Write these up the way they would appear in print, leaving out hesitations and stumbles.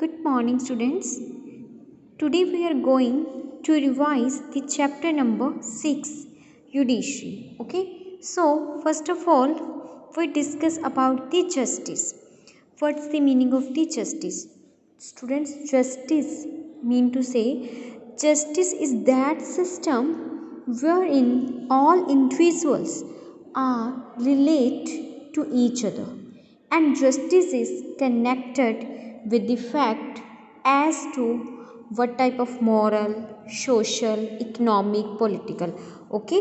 Good morning, students. Today we are going to revise the chapter number 6, Judiciary. Okay, so first of all, we discuss about the justice. What's the meaning of the justice? Students, justice mean to say justice is that system wherein all individuals are relate to each other, and justice is connected with the fact as to what type of moral, social, economic, political. Okay,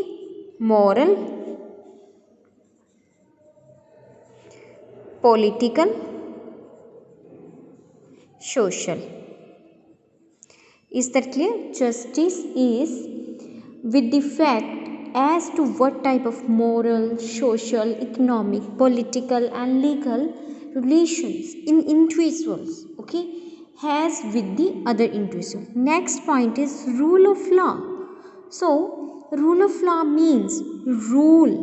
moral, political, social. Is that clear? Justice is with the fact as to what type of moral, social, economic, political and legal relations in individuals, okay, has with the other individual. Next point is rule of law. So rule of law means rule.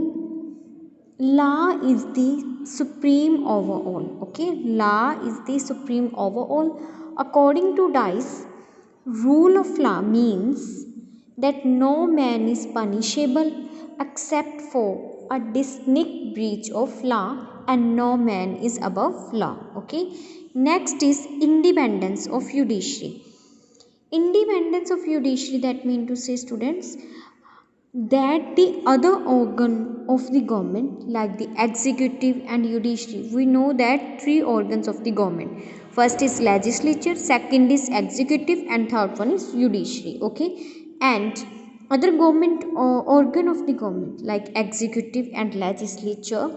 Law is the supreme over all. Okay, law is the supreme over all. According to Dice, rule of law means that no man is punishable except for a distinct breach of law, and no man is above law. Okay, next is independence of judiciary. Independence of judiciary, that mean to say, students, that the other organ of the government, like the executive and judiciary, we know that three organs of the government. First is legislature, second is executive, and third one is judiciary. Okay, and other government organ of the government like executive and legislature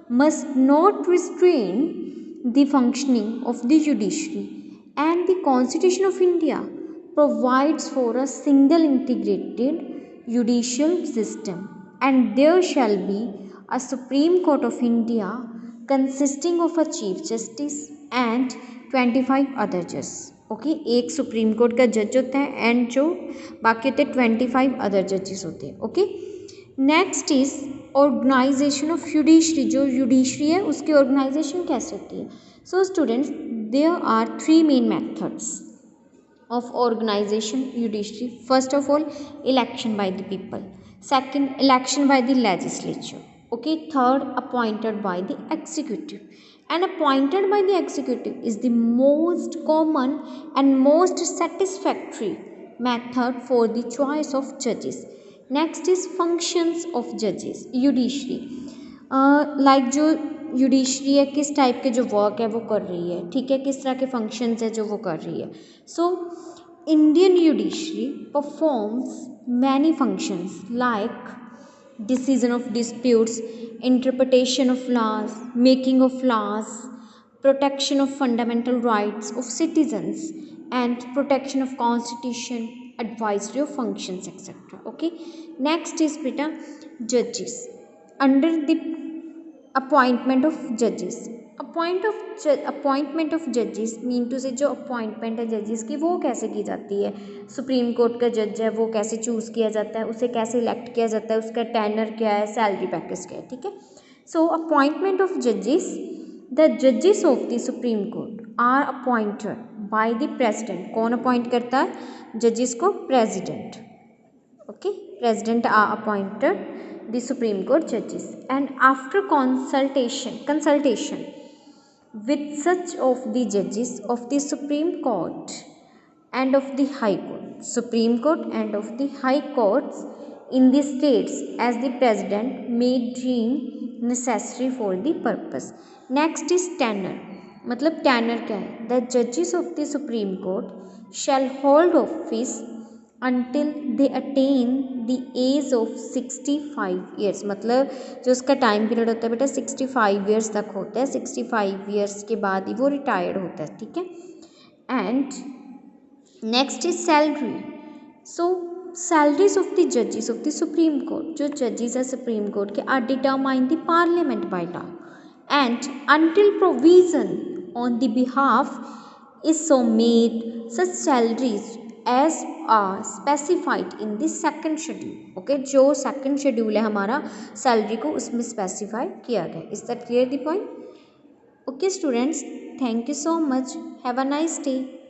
must not restrain the functioning of the judiciary, and the Constitution of India provides for a single integrated judicial system, and there shall be a Supreme Court of India consisting of a Chief Justice and 25 other judges. Okay, एक supreme court का जज होता है and जो बाकी होते हैं 25 other जजेस होते हैं. Okay, next is organization of judiciary. जो जुडिशरी है उसकी ऑर्गेनाइजेशन कैसे होती है? So students, there are three main methods of organization judiciary. First of all, election by the people. Second, election by the legislature. Okay, third, appointed by the executive. And appointed by the executive is the most common and most satisfactory method for the choice of judges. Next is functions of judges, judiciary. Like जो judiciary है किस type के जो work है वो कर रही है, ठीक है, किस तरह के फंक्शंस है जो वो कर रही है. So Indian judiciary performs many functions like decision of disputes, interpretation of laws, making of laws, protection of fundamental rights of citizens and protection of constitution, advisory of functions, etc. Okay, next is beta judges. Under the appointment of judges, appointment of judges mean to say जो appointment है judges की वो कैसे की जाती है. Supreme court का जज है वो कैसे चूज़ किया जाता है, उसे कैसे इलेक्ट किया जाता है, उसका टेनर क्या है, सैलरी पैकेज क्या है, ठीक है. सो अपॉइंटमेंट ऑफ जजेस, द जजेस of the Supreme court are appointed by the president. कौन अपॉइंट करता है जजेस को? President. Okay, president are appointed the Supreme Court judges, and after consultation with such of the judges of the Supreme Court and of the High Court, Supreme Court and of the High Courts in the states as the President may deem necessary for the purpose. Next is tenure. मतलब tenure क्या है? The judges of the Supreme Court shall hold office until they attain the age of 65 years. मतलब जो उसका time period होता है बेटा 65 years तक होता है. 65 ईयर्स के बाद ही वो रिटायर्ड होता है, ठीक है. And next is salary. So salaries of the जजेस ऑफ द सुप्रीम कोर्ट, जो जजेस है सुप्रीम कोर्ट के, are determined the parliament by law, and until provision on the behalf is so made such salaries as are specified in the second schedule. Okay, जो second schedule है हमारा salary को उसमें specify किया गया. Is that clear the point? Okay, students, thank you so much. Have a nice day.